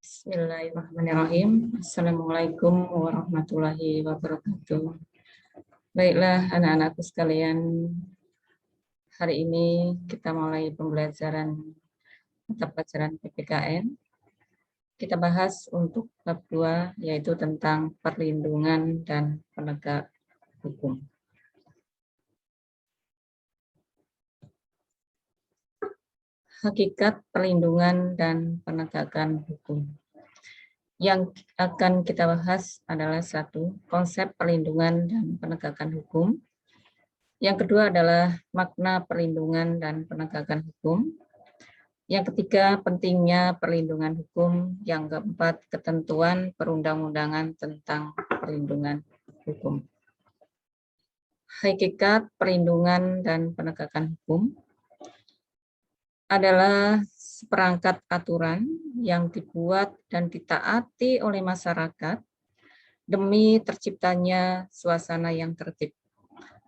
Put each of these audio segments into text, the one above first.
Bismillahirrahmanirrahim. Assalamualaikum warahmatullahi wabarakatuh. Baiklah anak-anakku sekalian, hari ini kita mulai pembelajaran mata pelajaran PPKN. Kita bahas untuk bab 2, yaitu tentang perlindungan dan penegak hukum. Hakikat perlindungan dan penegakan hukum. Yang akan kita bahas adalah satu, konsep perlindungan dan penegakan hukum. Yang kedua adalah makna perlindungan dan penegakan hukum. Yang ketiga, pentingnya perlindungan hukum. Yang keempat, ketentuan perundang-undangan tentang perlindungan hukum. Hakikat perlindungan dan penegakan hukum adalah seperangkat aturan yang dibuat dan ditaati oleh masyarakat demi terciptanya suasana yang tertib.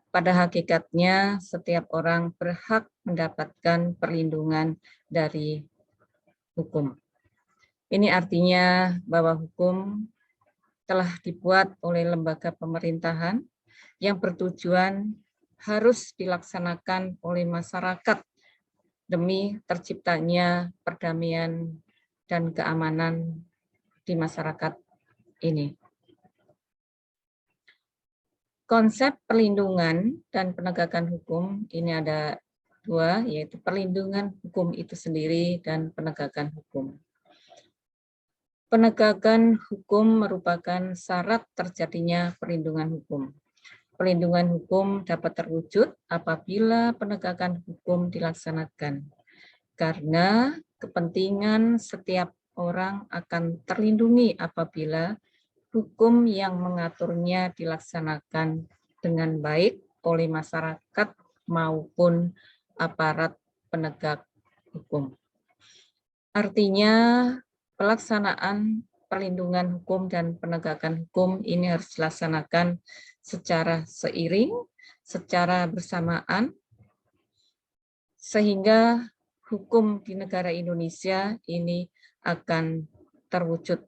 Pada hakikatnya, setiap orang berhak mendapatkan perlindungan dari hukum. Ini artinya bahwa hukum telah dibuat oleh lembaga pemerintahan yang bertujuan harus dilaksanakan oleh masyarakat demi terciptanya perdamaian dan keamanan di masyarakat ini. Konsep perlindungan dan penegakan hukum ini ada dua, yaitu perlindungan hukum itu sendiri dan penegakan hukum. Penegakan hukum merupakan syarat terjadinya perlindungan hukum. Perlindungan hukum dapat terwujud apabila penegakan hukum dilaksanakan, karena kepentingan setiap orang akan terlindungi apabila hukum yang mengaturnya dilaksanakan dengan baik oleh masyarakat maupun aparat penegak hukum. Artinya, pelaksanaan perlindungan hukum dan penegakan hukum ini harus dilaksanakan secara seiring, secara bersamaan, sehingga hukum di negara Indonesia ini akan terwujud.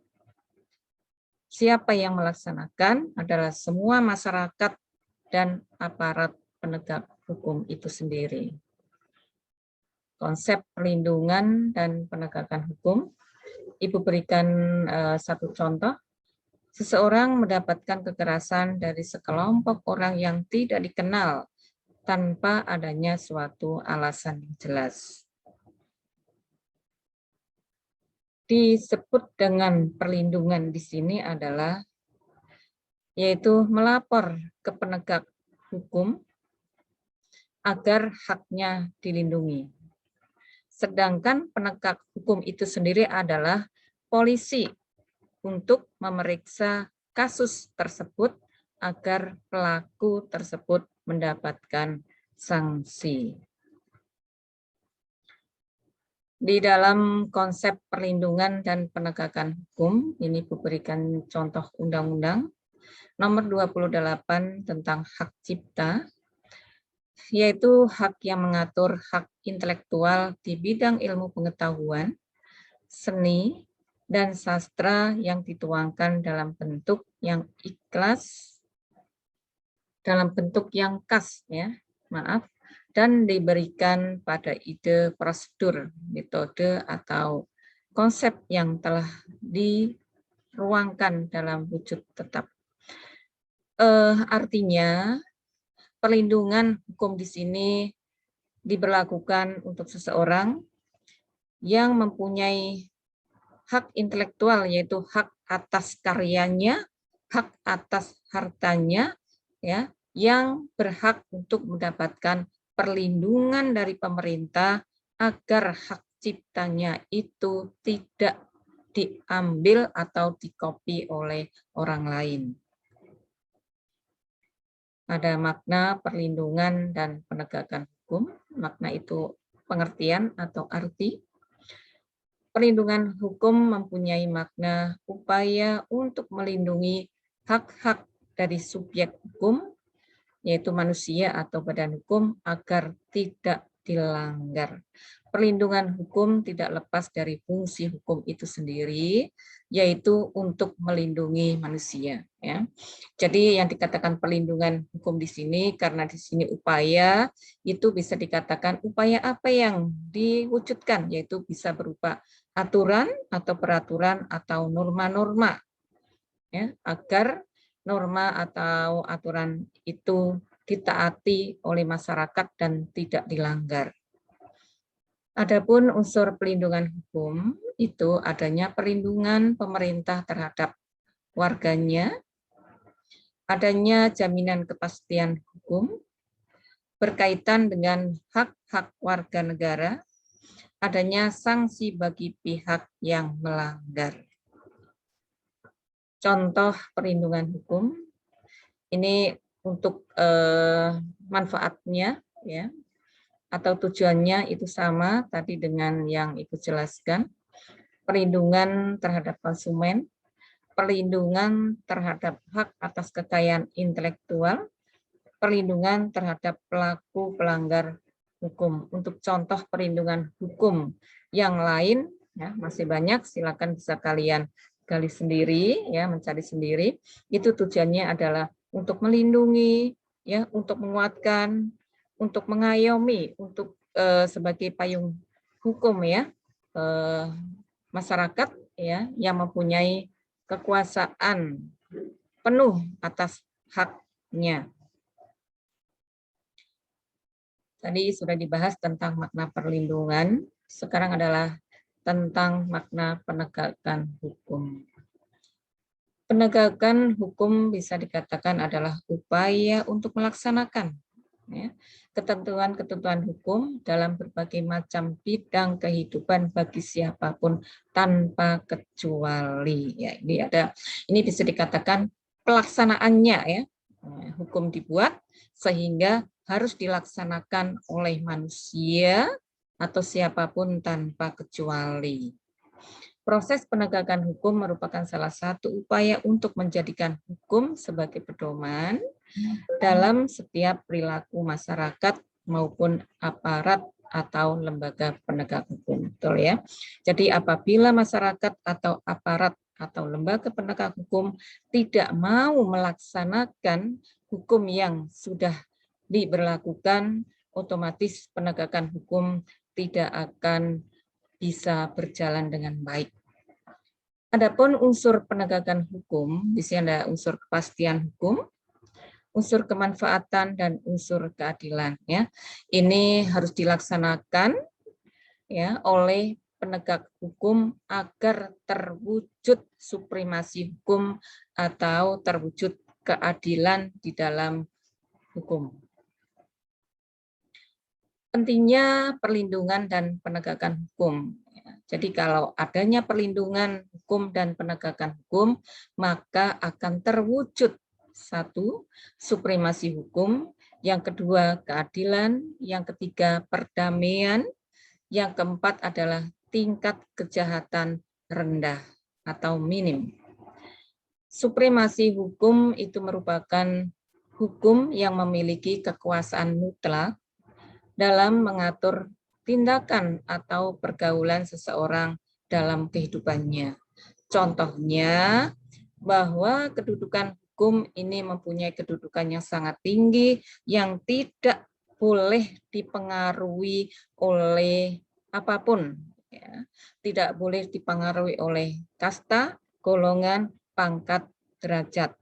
Siapa yang melaksanakan adalah semua masyarakat dan aparat penegak hukum itu sendiri. Konsep perlindungan dan penegakan hukum, Ibu berikan satu contoh. Seseorang mendapatkan kekerasan dari sekelompok orang yang tidak dikenal tanpa adanya suatu alasan yang jelas. Disebut dengan perlindungan di sini adalah yaitu melapor ke penegak hukum agar haknya dilindungi. Sedangkan penegak hukum itu sendiri adalah polisi untuk memeriksa kasus tersebut agar pelaku tersebut mendapatkan sanksi. Di dalam konsep perlindungan dan penegakan hukum, ini diberikan contoh undang-undang nomor 28 tentang hak cipta, yaitu hak yang mengatur hak intelektual di bidang ilmu pengetahuan, seni, dan sastra yang dituangkan dalam bentuk yang ikhlas, dalam bentuk yang khas, dan diberikan pada ide, prosedur, metode, atau konsep yang telah diruangkan dalam wujud tetap. Artinya, perlindungan hukum di sini diberlakukan untuk seseorang yang mempunyai hak intelektual, yaitu hak atas karyanya, hak atas hartanya, ya, yang berhak untuk mendapatkan perlindungan dari pemerintah agar hak ciptanya itu tidak diambil atau dikopi oleh orang lain. Ada makna perlindungan dan penegakan hukum. Makna itu pengertian atau arti. Perlindungan hukum mempunyai makna upaya untuk melindungi hak-hak dari subjek hukum, yaitu manusia atau badan hukum, agar tidak dilanggar. Perlindungan hukum tidak lepas dari fungsi hukum itu sendiri, yaitu untuk melindungi manusia. Ya. Jadi yang dikatakan perlindungan hukum di sini, karena di sini upaya, itu bisa dikatakan upaya apa yang diwujudkan, yaitu bisa berupa aturan atau peraturan atau norma-norma, ya, agar norma atau aturan itu ditaati oleh masyarakat dan tidak dilanggar. Adapun unsur pelindungan hukum itu adanya perlindungan pemerintah terhadap warganya, adanya jaminan kepastian hukum berkaitan dengan hak-hak warga negara, adanya sanksi bagi pihak yang melanggar. Contoh perlindungan hukum ini untuk manfaatnya, ya, atau tujuannya itu sama tadi dengan yang Ibu jelaskan. Perlindungan terhadap konsumen, perlindungan terhadap hak atas kekayaan intelektual, perlindungan terhadap pelaku pelanggar hukum. Untuk contoh perlindungan hukum yang lain, ya, masih banyak, silakan bisa kalian gali sendiri, ya, mencari sendiri. Itu tujuannya adalah untuk melindungi, ya, untuk menguatkan, untuk mengayomi, untuk sebagai payung hukum, ya, masyarakat, ya, yang mempunyai kekuasaan penuh atas haknya. Tadi sudah dibahas tentang makna perlindungan, sekarang adalah tentang makna penegakan hukum. Penegakan hukum bisa dikatakan adalah upaya untuk melaksanakan, ya, ketentuan-ketentuan hukum dalam berbagai macam bidang kehidupan bagi siapapun tanpa kecuali. Ya, ini bisa dikatakan pelaksanaannya, ya, hukum dibuat sehingga harus dilaksanakan oleh manusia atau siapapun tanpa kecuali. Proses penegakan hukum merupakan salah satu upaya untuk menjadikan hukum sebagai pedoman dalam setiap perilaku masyarakat maupun aparat atau lembaga penegak hukum. Betul, ya. Jadi apabila masyarakat atau aparat atau lembaga penegak hukum tidak mau melaksanakan hukum yang sudah diberlakukan, otomatis penegakan hukum tidak akan bisa berjalan dengan baik. Adapun unsur penegakan hukum, di sini ada unsur kepastian hukum, unsur kemanfaatan, dan unsur keadilan. Ya, ini harus dilaksanakan, ya, oleh penegak hukum agar terwujud supremasi hukum atau terwujud keadilan di dalam hukum. Pentingnya perlindungan dan penegakan hukum. Jadi kalau adanya perlindungan hukum dan penegakan hukum, maka akan terwujud satu, supremasi hukum, yang kedua keadilan, yang ketiga perdamaian, yang keempat adalah tingkat kejahatan rendah atau minim. Supremasi hukum itu merupakan hukum yang memiliki kekuasaan mutlak dalam mengatur tindakan atau pergaulan seseorang dalam kehidupannya. Contohnya, bahwa kedudukan hukum ini mempunyai kedudukan yang sangat tinggi yang tidak boleh dipengaruhi oleh apapun. Ya. Tidak boleh dipengaruhi oleh kasta, golongan, pangkat, derajat.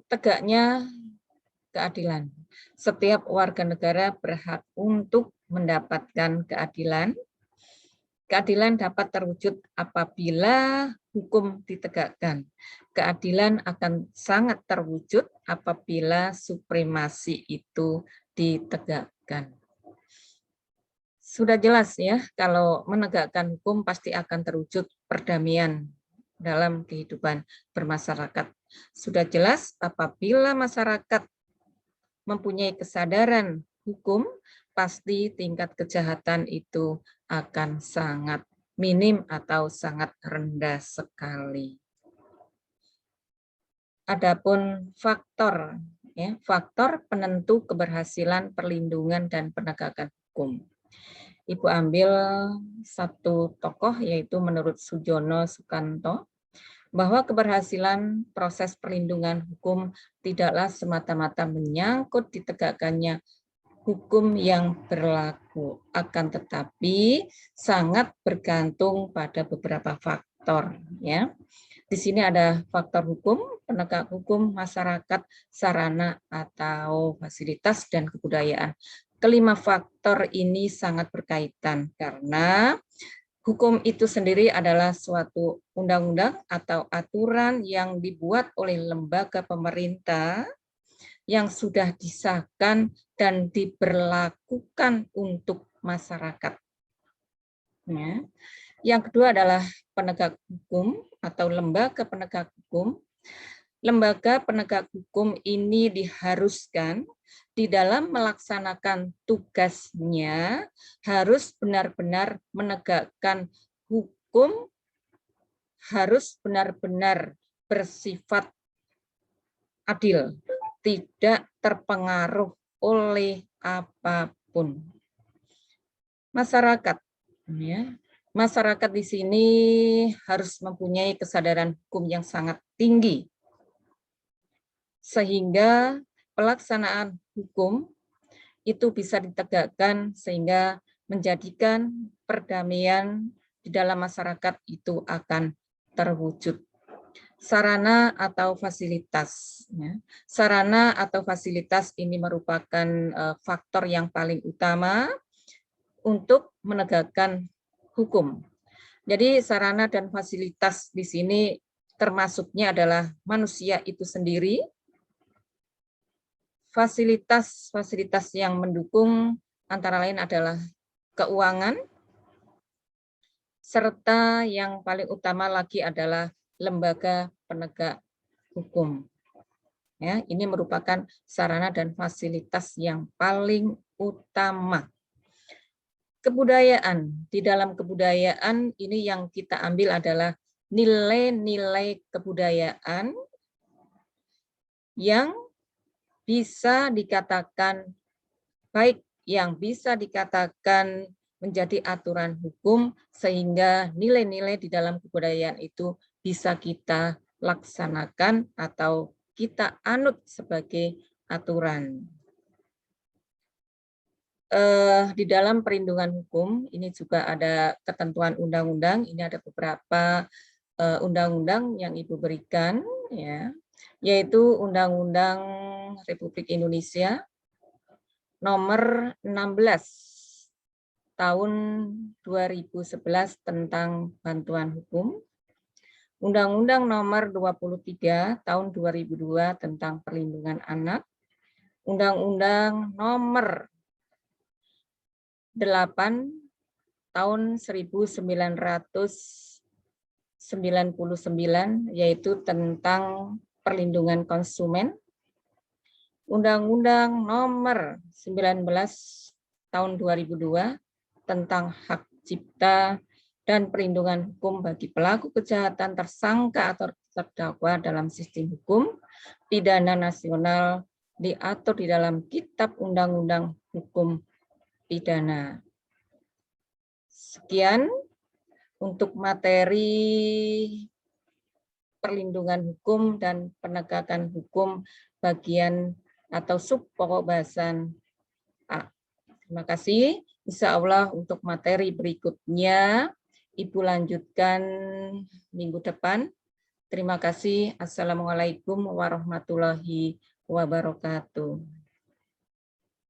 Tegaknya keadilan. Setiap warga negara berhak untuk mendapatkan keadilan. Keadilan dapat terwujud apabila hukum ditegakkan. Keadilan akan sangat terwujud apabila supremasi itu ditegakkan. Sudah jelas, ya, kalau menegakkan hukum pasti akan terwujud perdamaian dalam kehidupan bermasyarakat. Sudah jelas apabila masyarakat mempunyai kesadaran hukum, pasti tingkat kejahatan itu akan sangat minim atau sangat rendah sekali. Adapun faktor Ya, faktor penentu keberhasilan perlindungan dan penegakan hukum. Ibu ambil satu tokoh, yaitu menurut Sujono Sukanto, bahwa keberhasilan proses perlindungan hukum tidaklah semata-mata menyangkut ditegakkannya hukum yang berlaku, akan tetapi sangat bergantung pada beberapa faktor. Ya, di sini ada faktor hukum, penegak hukum, masyarakat, sarana atau fasilitas, dan kebudayaan. Kelima faktor ini sangat berkaitan karena hukum itu sendiri adalah suatu undang-undang atau aturan yang dibuat oleh lembaga pemerintah yang sudah disahkan dan diberlakukan untuk masyarakat. Ya. Yang kedua adalah penegak hukum atau lembaga penegak hukum. Lembaga penegak hukum ini diharuskan di dalam melaksanakan tugasnya harus benar-benar menegakkan hukum, harus benar-benar bersifat adil, tidak terpengaruh oleh apapun. Masyarakat, ya, masyarakat di sini harus mempunyai kesadaran hukum yang sangat tinggi, sehingga pelaksanaan hukum itu bisa ditegakkan sehingga menjadikan perdamaian di dalam masyarakat itu akan terwujud. Sarana atau fasilitas. Ya. Sarana atau fasilitas ini merupakan faktor yang paling utama untuk menegakkan hukum. Jadi sarana dan fasilitas di sini termasuknya adalah manusia itu sendiri, fasilitas-fasilitas yang mendukung antara lain adalah keuangan, serta yang paling utama lagi adalah lembaga penegak hukum. Ya, ini merupakan sarana dan fasilitas yang paling utama. Kebudayaan, di dalam kebudayaan ini yang kita ambil adalah nilai-nilai kebudayaan yang bisa dikatakan baik, yang bisa dikatakan menjadi aturan hukum, sehingga nilai-nilai di dalam kebudayaan itu bisa kita laksanakan atau kita anut sebagai aturan. Di dalam perlindungan hukum ini juga ada ketentuan undang-undang. Ini ada beberapa undang-undang yang Ibu berikan, ya, yaitu Undang-Undang Republik Indonesia Nomor 16 Tahun 2011 tentang bantuan hukum, Undang-Undang Nomor 23 Tahun 2002 tentang perlindungan anak, Undang-Undang Nomor 8 Tahun 1999 yaitu tentang perlindungan konsumen, Undang-Undang Nomor 19 Tahun 2002 tentang hak cipta dan perlindungan hukum bagi pelaku kejahatan, tersangka atau terdakwa dalam sistem hukum pidana nasional diatur di dalam Kitab Undang-Undang Hukum Pidana. Sekian untuk materi perlindungan hukum dan penegakan hukum bagian atau sub pokok bahasan A. Terima kasih. Insya Allah untuk materi berikutnya Ibu lanjutkan minggu depan. Terima kasih. Assalamualaikum warahmatullahi wabarakatuh.